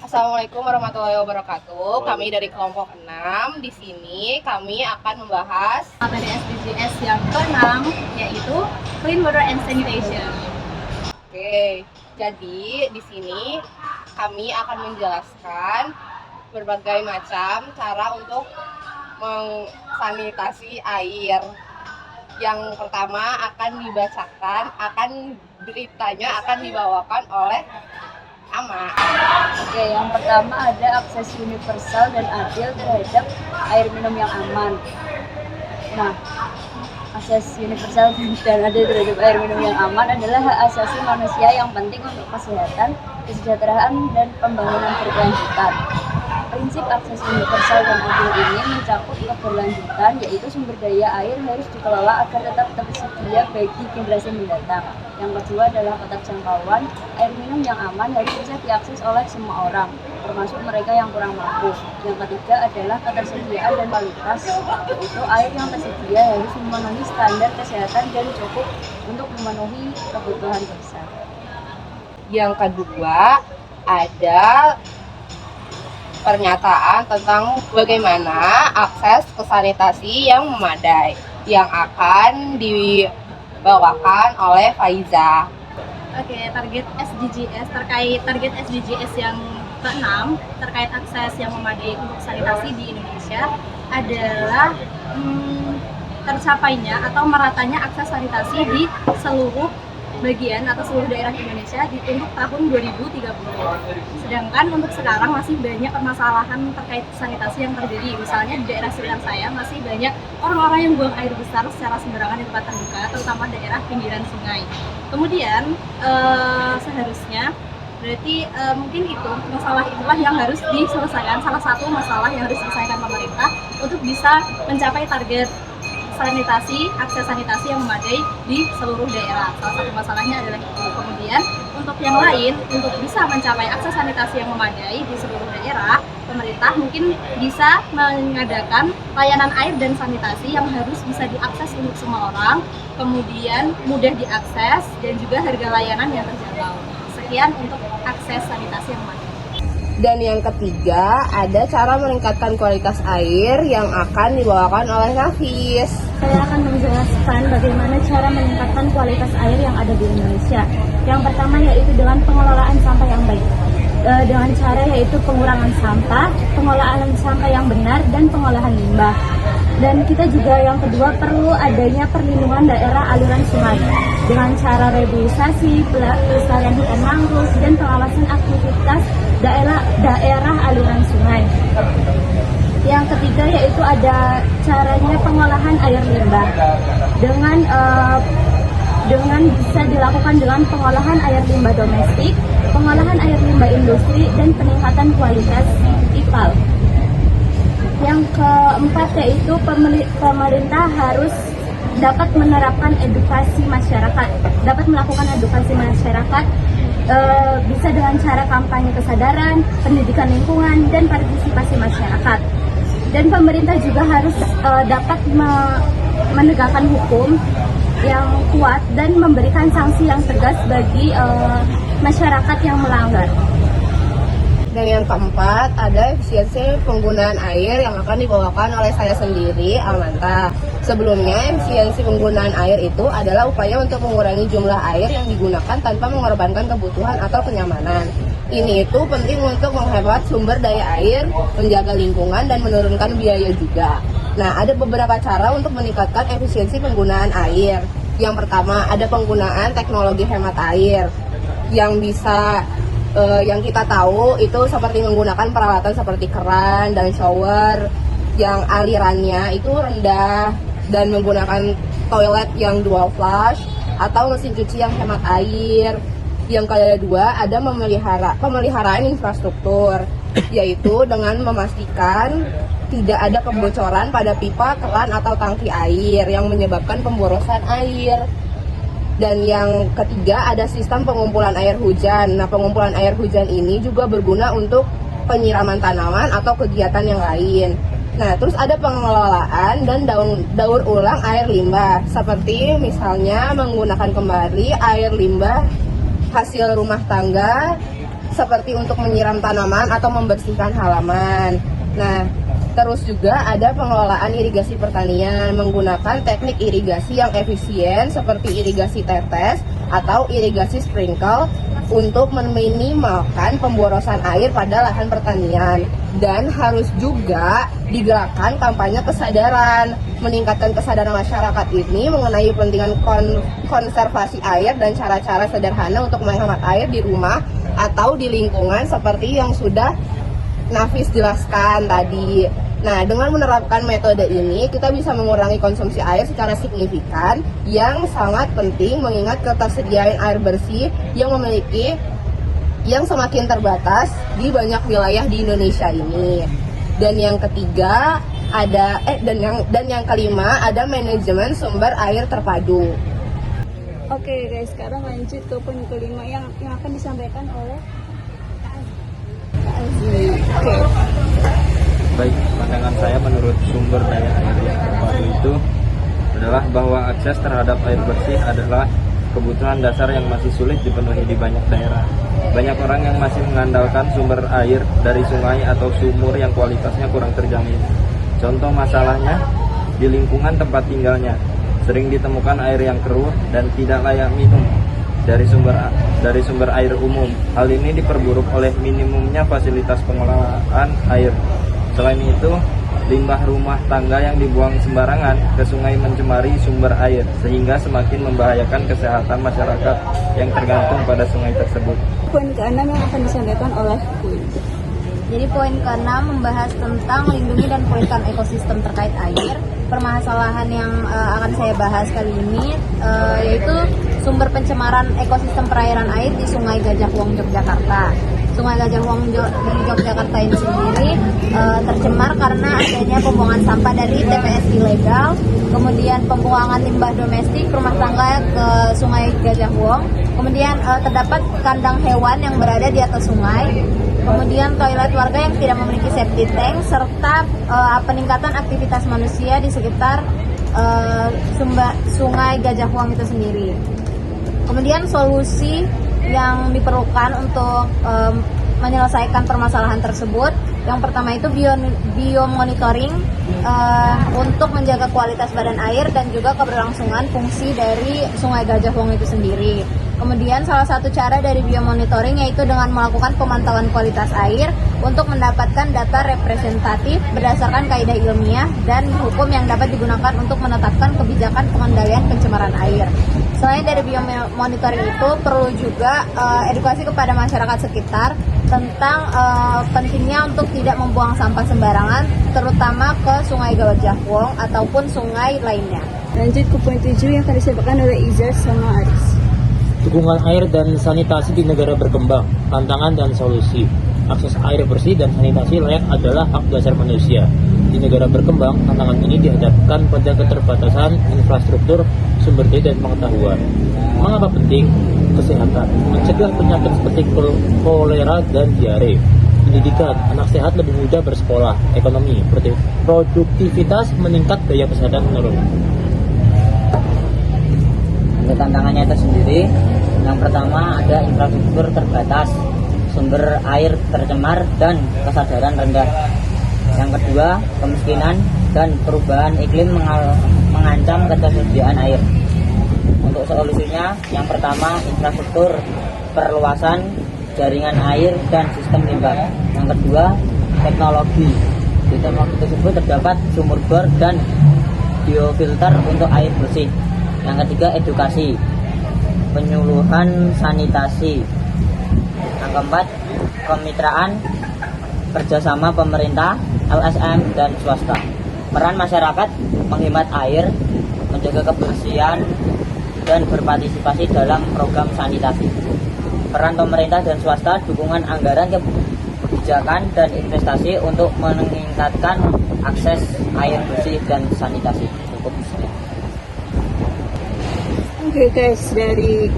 Assalamualaikum warahmatullahi wabarakatuh. Kami dari kelompok 6. Di sini kami akan membahas Materi SDGs yang ke-6, yaitu Clean Water and Sanitation. Oke, jadi di sini kami akan menjelaskan berbagai macam cara untuk mengsanitasi air. Yang pertama beritanya akan dibawakan oleh Ama. Oke, yang pertama ada akses universal dan adil terhadap air minum yang aman. Nah, akses universal dan adil terhadap air minum yang aman adalah hak asasi manusia yang penting untuk kesehatan, kesejahteraan, dan pembangunan berkelanjutan. Prinsip akses universal dan adil ini mencakup keberlanjutan, yaitu sumber daya air harus dikelola agar tetap tersedia bagi generasi mendatang. Yang kedua adalah keterjangkauan, air minum yang aman harus bisa diakses oleh semua orang, termasuk mereka yang kurang mampu. Yang ketiga adalah ketersediaan dan kualitas, yaitu air yang tersedia harus memenuhi standar kesehatan dan cukup untuk memenuhi kebutuhan dasar. Yang kedua ada pernyataan tentang bagaimana akses ke sanitasi yang memadai yang akan dibawakan oleh Faiza. Oke, target SDGs yang ke-6 terkait akses yang memadai untuk sanitasi di Indonesia adalah tercapainya atau meratanya akses sanitasi di seluruh bagian atau seluruh daerah Indonesia untuk tahun 2030. Sedangkan untuk sekarang masih banyak permasalahan terkait sanitasi yang terjadi. Misalnya di daerah sekitar saya masih banyak orang-orang yang buang air besar secara sembarangan di tempat terbuka, terutama daerah pinggiran sungai. Kemudian seharusnya berarti mungkin itu masalah itulah yang harus diselesaikan, salah satu masalah yang harus diselesaikan pemerintah untuk bisa mencapai target akses sanitasi yang memadai di seluruh daerah. Salah satu masalahnya adalah itu. Kemudian untuk yang lain, untuk bisa mencapai akses sanitasi yang memadai di seluruh daerah, pemerintah mungkin bisa mengadakan layanan air dan sanitasi yang harus bisa diakses untuk semua orang, kemudian mudah diakses dan juga harga layanan yang terjangkau. Sekian untuk akses sanitasi yang memadai. Dan yang ketiga, ada cara meningkatkan kualitas air yang akan dibawakan oleh Nafis. Saya akan menjelaskan bagaimana cara meningkatkan kualitas air yang ada di Indonesia. Yang pertama yaitu dengan pengelolaan sampah yang baik. Dengan cara yaitu pengurangan sampah, pengelolaan sampah yang benar, dan pengolahan limbah. Dan kita juga yang kedua perlu adanya perlindungan daerah aliran sungai dengan cara reboisasi, pelestarian hutan mangrove, dan pengawasan aktivitas daerah aliran sungai. Yang ketiga yaitu ada caranya pengolahan air limbah dengan bisa dilakukan dengan pengolahan air limbah domestik, pengolahan air limbah industri, dan peningkatan kualitas IPAL. Yang keempat yaitu pemerintah harus dapat menerapkan edukasi masyarakat, dapat melakukan edukasi masyarakat bisa dengan cara kampanye kesadaran, pendidikan lingkungan, dan partisipasi masyarakat. Dan pemerintah juga harus dapat menegakkan hukum yang kuat dan memberikan sanksi yang tegas bagi masyarakat yang melanggar. Dan yang keempat, ada efisiensi penggunaan air yang akan dibawakan oleh saya sendiri, Almanta. Sebelumnya, efisiensi penggunaan air itu adalah upaya untuk mengurangi jumlah air yang digunakan tanpa mengorbankan kebutuhan atau kenyamanan. Ini itu penting untuk menghemat sumber daya air, menjaga lingkungan, dan menurunkan biaya juga. Nah, ada beberapa cara untuk meningkatkan efisiensi penggunaan air. Yang pertama, ada penggunaan teknologi hemat air yang bisa yang kita tahu itu seperti menggunakan peralatan seperti keran dan shower yang alirannya itu rendah dan menggunakan toilet yang dual flush atau mesin cuci yang hemat air. Yang kedua ada pemeliharaan infrastruktur, yaitu dengan memastikan tidak ada kebocoran pada pipa, keran atau tangki air yang menyebabkan pemborosan air. Dan yang ketiga ada sistem pengumpulan air hujan. Nah, pengumpulan air hujan ini juga berguna untuk penyiraman tanaman atau kegiatan yang lain. Nah, terus ada pengelolaan dan daur ulang air limbah, seperti misalnya menggunakan kembali air limbah hasil rumah tangga seperti untuk menyiram tanaman atau membersihkan halaman. Nah, terus juga ada pengelolaan irigasi pertanian menggunakan teknik irigasi yang efisien seperti irigasi tetes atau irigasi sprinkle untuk meminimalkan pemborosan air pada lahan pertanian. Dan harus juga digerakkan kampanye kesadaran, meningkatkan kesadaran masyarakat ini mengenai pentingan konservasi air dan cara-cara sederhana untuk menghemat air di rumah atau di lingkungan seperti yang sudah Nafis jelaskan tadi. Nah, dengan menerapkan metode ini, kita bisa mengurangi konsumsi air secara signifikan yang sangat penting mengingat ketersediaan air bersih yang semakin terbatas di banyak wilayah di Indonesia ini. Dan yang ketiga dan yang kelima ada manajemen sumber air terpadu. Oke guys, sekarang lanjut ke poin kelima yang akan disampaikan oleh Kak Azmi. Oke. Baik, pandangan saya menurut sumber daya air yang terpadu itu adalah bahwa akses terhadap air bersih adalah kebutuhan dasar yang masih sulit dipenuhi di banyak daerah. Banyak orang yang masih mengandalkan sumber air dari sungai atau sumur yang kualitasnya kurang terjamin. Contoh masalahnya di lingkungan tempat tinggalnya. Sering ditemukan air yang keruh dan tidak layak minum dari sumber air umum. Hal ini diperburuk oleh minimumnya fasilitas pengelolaan air. Selain itu, limbah rumah tangga yang dibuang sembarangan ke sungai mencemari sumber air sehingga semakin membahayakan kesehatan masyarakat yang tergantung pada sungai tersebut. Poin ke-6 yang akan disampaikan oleh Queen. Jadi poin ke-6 membahas tentang melindungi dan pulihkan ekosistem terkait air. Permasalahan yang akan saya bahas kali ini yaitu sumber pencemaran ekosistem perairan air di Sungai Gajah Wong, Yogyakarta. Sungai Gajah Wong di Yogyakarta ini sendiri tercemar karena adanya pembuangan sampah dari TPS ilegal, kemudian pembuangan limbah domestik rumah tangga ke Sungai Gajah Wong, kemudian terdapat kandang hewan yang berada di atas sungai, kemudian toilet warga yang tidak memiliki safety tank, serta peningkatan aktivitas manusia di sekitar Sungai Gajah Wong itu sendiri. Kemudian solusi yang diperlukan untuk menyelesaikan permasalahan tersebut, yang pertama itu biomonitoring untuk menjaga kualitas badan air dan juga keberlangsungan fungsi dari Sungai Gajah Wong itu sendiri. Kemudian salah satu cara dari biomonitoring yaitu dengan melakukan pemantauan kualitas air untuk mendapatkan data representatif berdasarkan kaidah ilmiah dan hukum yang dapat digunakan untuk menetapkan kebijakan pengendalian pencemaran air. Selain dari biomonitoring itu, perlu juga edukasi kepada masyarakat sekitar tentang pentingnya untuk tidak membuang sampah sembarangan, terutama ke Sungai Gajah Wong ataupun sungai lainnya. Lanjut ke poin 7 yang akan disampaikan oleh Izar sama Aris. Dukungan air dan sanitasi di negara berkembang, tantangan dan solusi. Akses air bersih dan sanitasi layak adalah hak dasar manusia. Di negara berkembang, tantangan ini dihadapkan pada keterbatasan infrastruktur, sumber daya, dan pengetahuan. Mengapa penting? Kesehatan, mencegah penyakit seperti kolera dan diare. Pendidikan, anak sehat lebih mudah bersekolah. Ekonomi, produktivitas meningkat, daya kesehatan menurun. Untuk tantangannya itu sendiri, yang pertama ada infrastruktur terbatas, sumber air tercemar, dan kesadaran rendah. Yang kedua, kemiskinan dan perubahan iklim mengancam ketersediaan air. Untuk solusinya, yang pertama infrastruktur, perluasan jaringan air dan sistem limbah. Yang kedua, teknologi. Di teknologi tersebut terdapat sumur bor dan biofilter untuk air bersih. Yang ketiga, edukasi, penyuluhan sanitasi. Yang keempat, kemitraan, kerjasama pemerintah, LSM, dan swasta. Peran masyarakat menghemat air, menjaga kebersihan, dan berpartisipasi dalam program sanitasi. Peran pemerintah dan swasta, dukungan anggaran kebijakan dan investasi untuk meningkatkan akses air bersih dan sanitasi. Cukup sekian. Oke guys, dari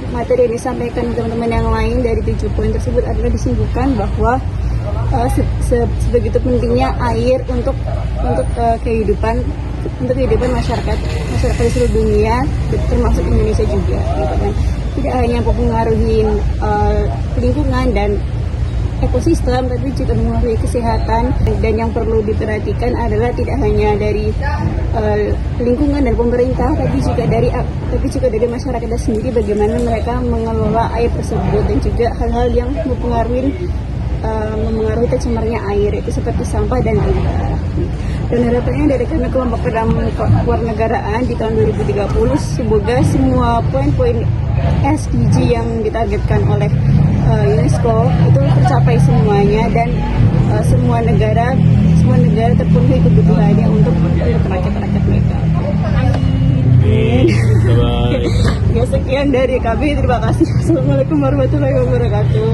materi yang disampaikan teman-teman yang lain dari 7 poin tersebut adalah disimpulkan bahwa sebegitu pentingnya air untuk kehidupan masyarakat di seluruh dunia, termasuk Indonesia juga, gitu kan. tidak hanya mempengaruhi lingkungan dan ekosistem, tapi juga mempengaruhi kesehatan. Dan yang perlu diperhatikan adalah tidak hanya dari lingkungan dan pemerintah, tapi juga dari masyarakat sendiri, bagaimana mereka mengelola air tersebut, dan juga hal-hal yang mempengaruhi tercemarnya air, itu seperti sampah dan limbah. Dan harapannya dari kami kelompok kewarganegaraan di tahun 2030, semoga semua poin-poin SDG yang ditargetkan oleh UNESCO itu tercapai semuanya, dan semua negara terpenuhi kebutuhannya untuk rakyat-rakyat mereka. Amin. Bye-bye. Ya, sekian dari kami, terima kasih. Assalamualaikum warahmatullahi wabarakatuh.